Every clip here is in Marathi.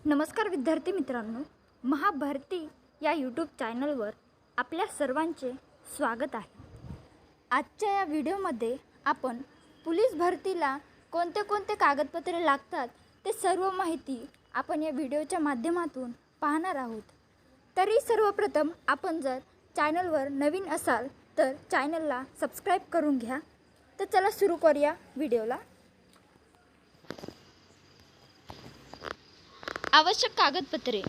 नमस्कार विद्यार्थी मित्रांनो, महाभरती या यूट्यूब चॅनलवर आपल्या सर्वांचे स्वागत आहे। आजच्या या व्हिडिओमध्ये आपण पोलीस भरतीला कोणते कोणते कागदपत्रे लागतात ते सर्व माहिती आपण या व्हिडिओच्या माध्यमातून पाहणार आहोत। तरी सर्वप्रथम आपण जर चॅनलवर नवीन असाल तर चॅनलला सबस्क्राइब करून घ्या। तर चला सुरू करूया व्हिडिओला। आवश्यक कागदपत्रे।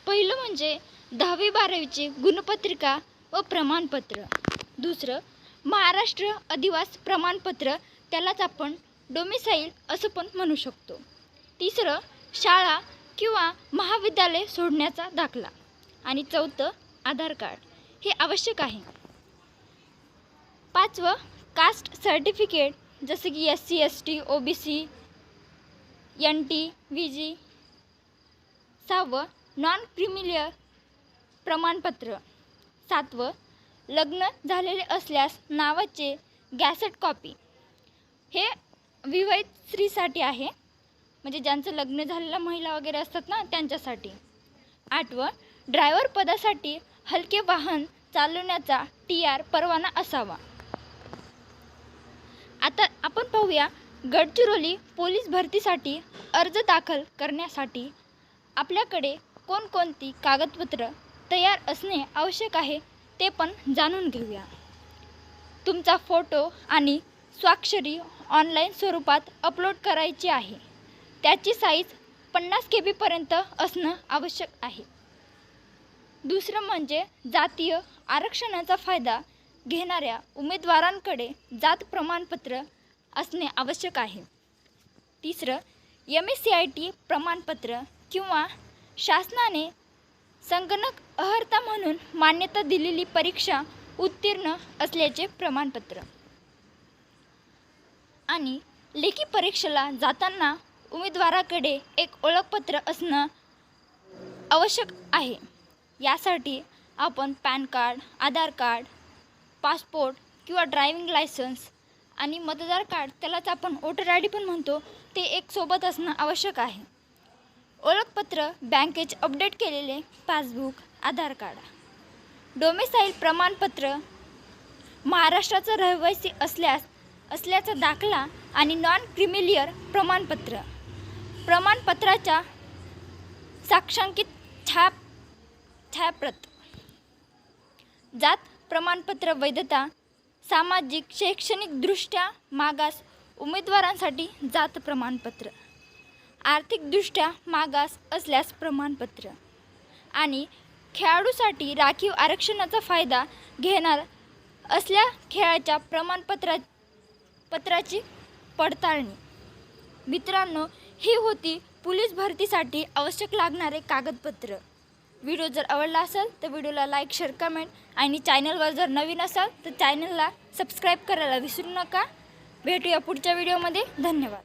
पहिलं म्हणजे 10वी 12वीचे गुणपत्रिका व प्रमाणपत्र। दुसरं महाराष्ट्र अधिवास प्रमाणपत्र, त्यालाच आपण डोमिसाईल असं पण म्हणू शकतो। तिसरं शाळा किंवा महाविद्यालय सोडण्याचा दाखला आणि चौथं आधार कार्ड हे आवश्यक आहे। पाचवं कास्ट सर्टिफिकेट, जसे की SC ST OBC NT VG। सहावं नॉन क्रिमिलियर प्रमाणपत्र। सातवं लग्न झालेले असल्यास नावाचे गॅसेट कॉपी, हे विवाहित स्त्रीसाठी आहे, म्हणजे ज्यांचं लग्न झालेल्या महिला वगैरे असतात ना त्यांच्यासाठी। आठवं ड्रायव्हर पदासाठी हलके वाहन चालवण्याचा TR परवाना असावा। आता आपण पाहूया गडचिरोली पोलीस भरतीसाठी अर्ज दाखल करण्यासाठी आपल्याकडे कोणकोणती कागदपत्र तयार असणे आवश्यक आहे ते पण जाणून घेऊया। तुमचा फोटो आणि स्वाक्षरी ऑनलाईन स्वरूपात अपलोड करायची आहे। त्याची साईज 50 KB पर्यंत असणं आवश्यक आहे। दुसरं म्हणजे जातीय आरक्षणाचा फायदा घेणाऱ्या उमेदवारांकडे जात प्रमाणपत्र असणे आवश्यक आहे। तिसरं MSCIT प्रमाणपत्र किंवा शासनाने संगणक अर्हता म्हणून मान्यता दिलेली परीक्षा उत्तीर्ण असल्याचे प्रमाणपत्र। आणि लेखी परीक्षेला जाताना उमेदवाराकडे एक ओळखपत्र असणं आवश्यक आहे। यासाठी आपण पॅन कार्ड, आधार कार्ड, पासपोर्ट किंवा ड्रायव्हिंग लायसन्स आणि मतदार कार्ड, त्यालाच आपण वोटर ID पण म्हणतो, ते एक सोबत असणं आवश्यक आहे। ओळखपत्र बँकेचे अपडेट केलेले पासबुक, आधार कार्ड। डोमिसाईल प्रमाणपत्र महाराष्ट्राचा रहिवासी असल्याचा दाखला आणि नॉन क्रिमिलियर प्रमाणपत्र। प्रमाणपत्राच्या साक्षांकित छायाप्रत। जात प्रमाणपत्र वैधता सामाजिक शैक्षणिकदृष्ट्या मागास उमेदवारांसाठी जात प्रमाणपत्र, आर्थिकदृष्ट्या मागास असल्यास प्रमाणपत्र आणि खेळाडूसाठी राखीव आरक्षणाचा फायदा घेणार असल्या खेळाच्या प्रमाणपत्राची पडताळणी। मित्रांनो, ही होती पोलीस भरतीसाठी आवश्यक लागणारे कागदपत्र। व्हिडिओ जर आवडला असेल तर व्हिडिओला लाईक, शेअर, कमेंट आणि चॅनलवर जर नवीन असाल तर चॅनलला सबस्क्राईब करायला विसरू नका। भेटूया पुढच्या व्हिडिओमध्ये। धन्यवाद।